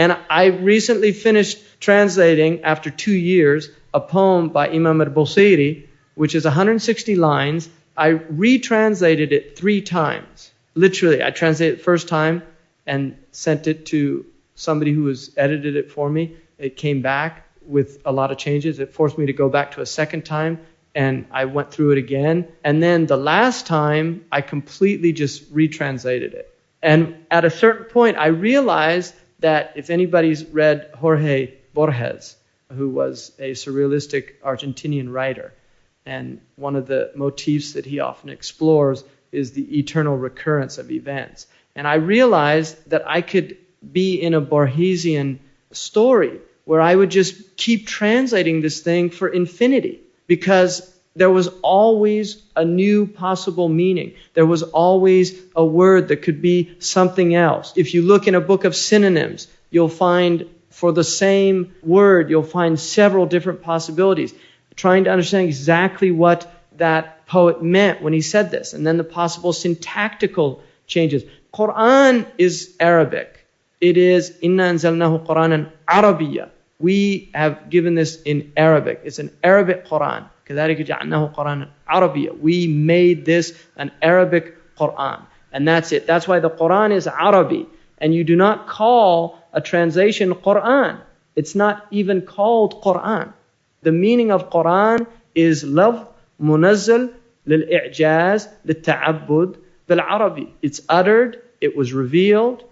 And I recently finished translating, after 2 years, a poem by Imam al-Busiri, which is 160 lines. I retranslated it 3 times. Literally, I translated it first time and sent it to somebody who has edited it for me. It came back with a lot of changes. It forced me to go back to a second time, and I went through it again. And then the last time, I completely just retranslated it. And at a certain point, I realized that if anybody's read Jorge Borges, who was a surrealistic Argentinian writer, and one of the motifs that he often explores is the eternal recurrence of events. And I realized that I could be in a Borgesian story where I would just keep translating this thing for infinity, because there was always a new possible meaning. There was always a word that could be something else. If you look in a book of synonyms, you'll find for the same word, you'll find several different possibilities. Trying to understand exactly what that poet meant when he said this, and then the possible syntactical changes. Qur'an is Arabic. It is Inna anzalnahu Qur'anan Arabiyya. We have given this in Arabic. It's an Arabic Qur'an. كَذَلِكَ جَعَلْنَاهُ قُرْآنًا عَرَبِيًّا. We made this an Arabic Qur'an. And that's it. That's why the Qur'an is Arabi. And you do not call a translation Qur'an. It's not even called Qur'an. The meaning of Qur'an is lafz munazzal lil-i'jaz lil-ta'abbud bil-Arabi. It's uttered, it was revealed,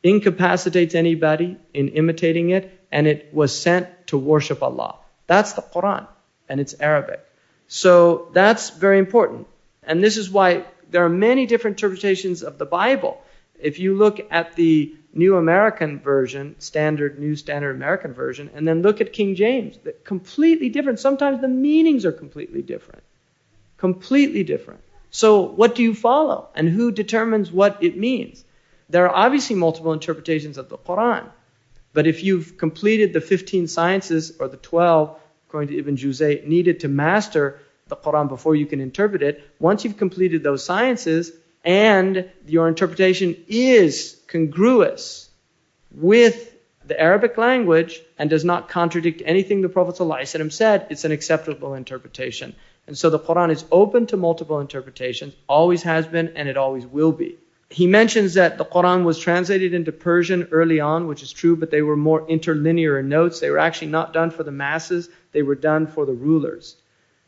incapacitates anybody in imitating it, and it was sent to worship Allah. That's the Qur'an, and it's Arabic. So that's very important. And this is why there are many different interpretations of the Bible. If you look at the New American Version, New Standard American Version, and then look at King James, they're completely different. Sometimes the meanings are completely different. Completely different. So what do you follow? And who determines what it means? There are obviously multiple interpretations of the Qur'an. But if you've completed the 15 sciences, or the 12, according to Ibn Juzay, needed to master the Qur'an before you can interpret it, once you've completed those sciences, and your interpretation is congruous with the Arabic language and does not contradict anything the Prophet ﷺ said, it's an acceptable interpretation. And so the Qur'an is open to multiple interpretations, always has been, and it always will be. He mentions that the Qur'an was translated into Persian early on, which is true, but they were more interlinear in notes. They were actually not done for the masses, they were done for the rulers.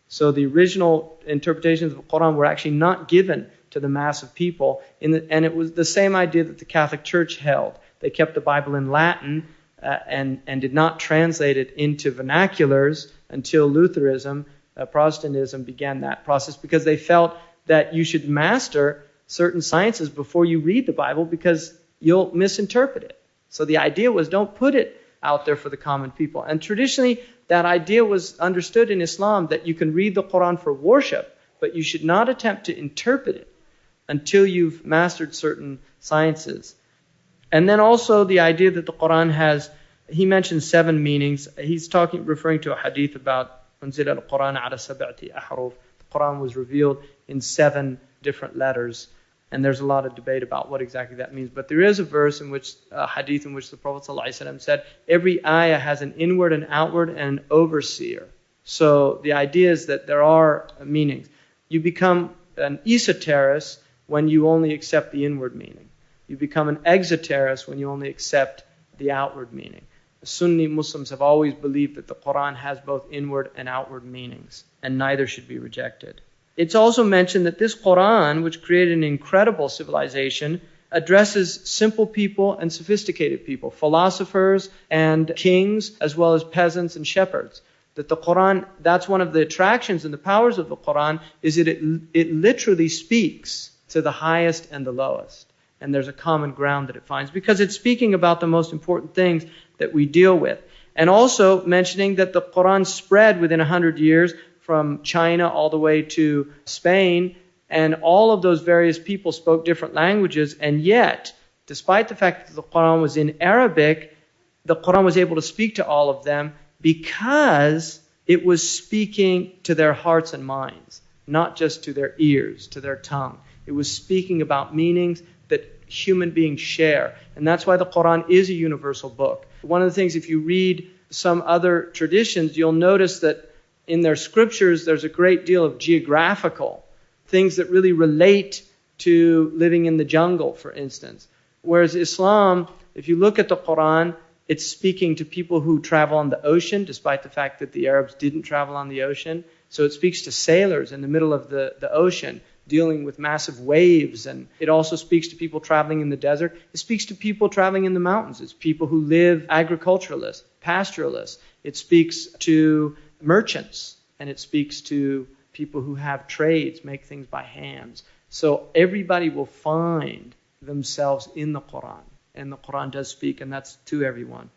So the original interpretations of the Qur'an were actually not given to the mass of people. And it was the same idea that the Catholic Church held. They kept the Bible in Latin and did not translate it into vernaculars until Lutheranism, Protestantism began that process, because they felt that you should master certain sciences before you read the Bible, because you'll misinterpret it. So the idea was, don't put it out there for the common people. And traditionally, that idea was understood in Islam, that you can read the Qur'an for worship, but you should not attempt to interpret it until you've mastered certain sciences. And then also the idea that the Qur'an has, he mentions 7 meanings. He's referring to a hadith about أنزل القرآن على 7 أحرف. The Qur'an was revealed in 7 different letters. And there's a lot of debate about what exactly that means. But there is a verse in which, a hadith in which the Prophet ﷺ said, every ayah has an inward and outward and an overseer. So the idea is that there are meanings. You become an esoterist when you only accept the inward meaning. You become an exoterist when you only accept the outward meaning. Sunni Muslims have always believed that the Qur'an has both inward and outward meanings, and neither should be rejected. It's also mentioned that this Qur'an, which created an incredible civilization, addresses simple people and sophisticated people, philosophers and kings, as well as peasants and shepherds. That the Qur'an, that's one of the attractions and the powers of the Qur'an, is that it literally speaks to the highest and the lowest. And there's a common ground that it finds, because it's speaking about the most important things that we deal with. And also mentioning that the Qur'an spread within 100 years from China all the way to Spain, and all of those various people spoke different languages, and yet, despite the fact that the Qur'an was in Arabic, the Qur'an was able to speak to all of them because it was speaking to their hearts and minds, not just to their ears, to their tongue. It was speaking about meanings that human beings share. And that's why the Qur'an is a universal book. One of the things, if you read some other traditions, you'll notice that in their scriptures, there's a great deal of geographical things that really relate to living in the jungle, for instance. Whereas Islam, if you look at the Qur'an, it's speaking to people who travel on the ocean, despite the fact that the Arabs didn't travel on the ocean. So it speaks to sailors in the middle of the ocean, dealing with massive waves. And it also speaks to people traveling in the desert. It speaks to people traveling in the mountains. It's people who live agriculturalists, pastoralists. It speaks to merchants. And it speaks to people who have trades, make things by hands. So everybody will find themselves in the Qur'an. And the Qur'an does speak, and that's to everyone.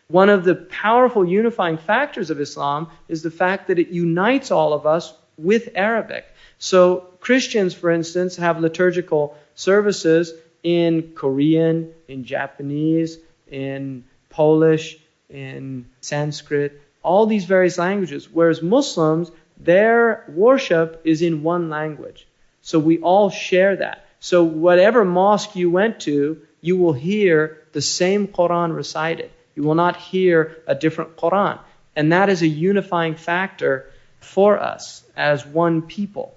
One of the powerful unifying factors of Islam is the fact that it unites all of us with Arabic. So Christians, for instance, have liturgical services in Korean, in Japanese, in Polish, in Sanskrit, all these various languages. Whereas Muslims, their worship is in one language. So we all share that. So whatever mosque you went to, you will hear the same Qur'an recited. You will not hear a different Qur'an. And that is a unifying factor for us as one people.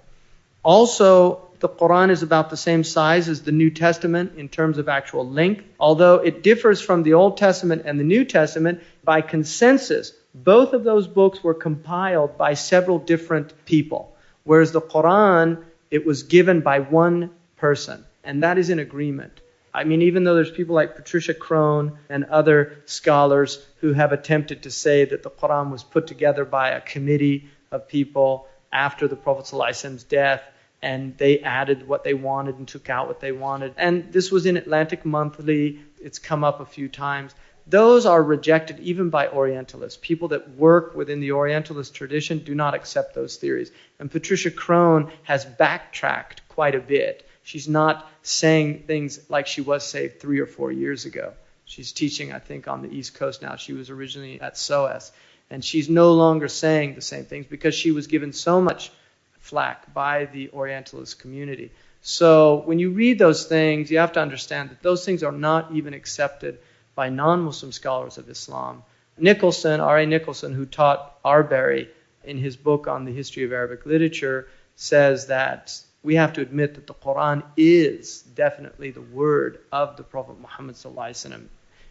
Also, the Qur'an is about the same size as the New Testament in terms of actual length. Although it differs from the Old Testament and the New Testament, by consensus, both of those books were compiled by several different people. Whereas the Qur'an, it was given by one person. And that is in agreement. I mean, even though there's people like Patricia Crone and other scholars who have attempted to say that the Qur'an was put together by a committee of people after the Prophet ﷺ's death, and they added what they wanted and took out what they wanted. And this was in Atlantic Monthly. It's come up a few times. Those are rejected even by Orientalists. People that work within the Orientalist tradition do not accept those theories. And Patricia Crone has backtracked quite a bit. She's not saying things like she was, say, 3 or 4 years ago. She's teaching, I think, on the East Coast now. She was originally at SOAS. And she's no longer saying the same things because she was given so much flack by the Orientalist community. So when you read those things, you have to understand that those things are not even accepted by non-Muslim scholars of Islam. Nicholson, R.A. Nicholson, who taught Arbery in his book on the history of Arabic literature, says that we have to admit that the Qur'an is definitely the word of the Prophet Muhammad ﷺ.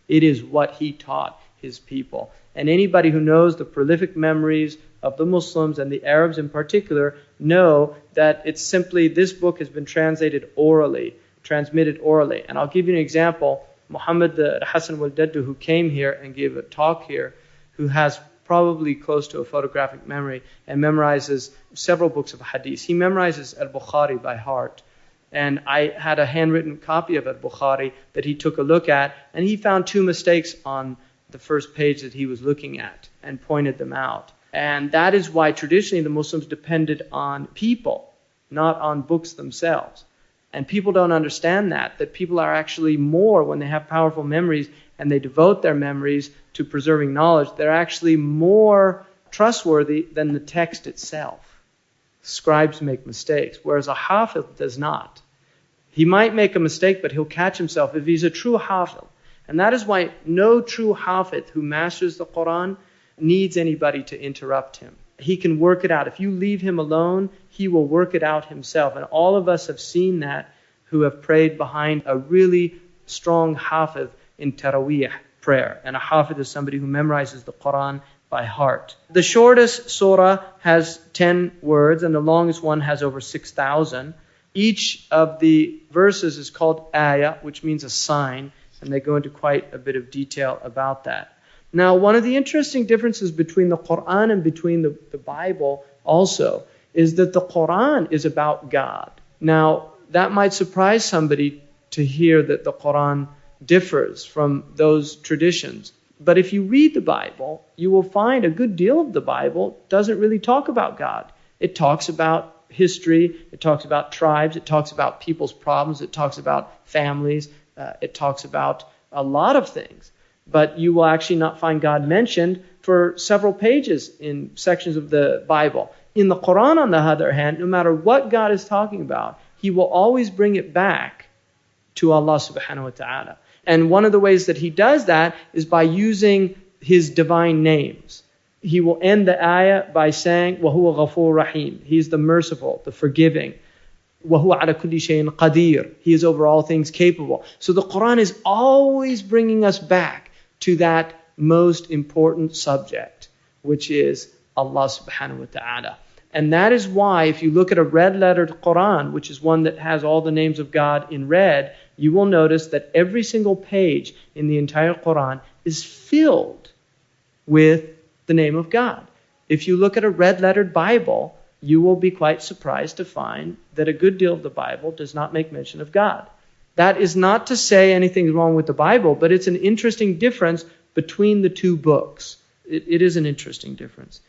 It is what he taught his people. And anybody who knows the prolific memories of the Muslims and the Arabs in particular know that it's simply, this book has been translated orally, transmitted orally. And I'll give you an example. Muhammad Hassan Waldaddu, who came here and gave a talk here, who has probably close to a photographic memory and memorizes several books of hadith. He memorizes Al-Bukhari by heart. And I had a handwritten copy of Al-Bukhari that he took a look at, and he found 2 mistakes on the first page that he was looking at and pointed them out. And that is why traditionally the Muslims depended on people, not on books themselves. And people don't understand that people are actually more, when they have powerful memories and they devote their memories to preserving knowledge, they're actually more trustworthy than the text itself. Scribes make mistakes, whereas a hafiz does not. He might make a mistake, but he'll catch himself if he's a true hafiz. And that is why no true hafiz who masters the Qur'an needs anybody to interrupt him. He can work it out. If you leave him alone, he will work it out himself. And all of us have seen that who have prayed behind a really strong hafiz in Taraweeh prayer. And a hafiz is somebody who memorizes the Qur'an by heart. The shortest surah has 10 words, and the longest one has over 6,000. Each of the verses is called ayah, which means a sign, and they go into quite a bit of detail about that. Now, one of the interesting differences between the Qur'an and between the Bible also is that the Qur'an is about God. Now, that might surprise somebody to hear that the Qur'an differs from those traditions. But if you read the Bible, you will find a good deal of the Bible doesn't really talk about God. It talks about history, it talks about tribes, it talks about people's problems, it talks about families, it talks about a lot of things. But you will actually not find God mentioned for several pages in sections of the Bible. In the Qur'an, on the other hand, no matter what God is talking about, He will always bring it back to Allah subhanahu wa ta'ala. And one of the ways that He does that is by using His divine names. He will end the ayah by saying, وَهُوَ غَفُورٌ رَحِيمٌ. He is the merciful, the forgiving. وَهُوَ عَلَى كُلِّ شَيْءٍ قَدِيرٌ. He is over all things capable. So the Qur'an is always bringing us back to that most important subject, which is Allah subhanahu wa ta'ala. And that is why if you look at a red-lettered Qur'an, which is one that has all the names of God in red, you will notice that every single page in the entire Qur'an is filled with the name of God. If you look at a red-lettered Bible, you will be quite surprised to find that a good deal of the Bible does not make mention of God. That is not to say anything's wrong with the Bible, but it's an interesting difference between the two books. It is an interesting difference.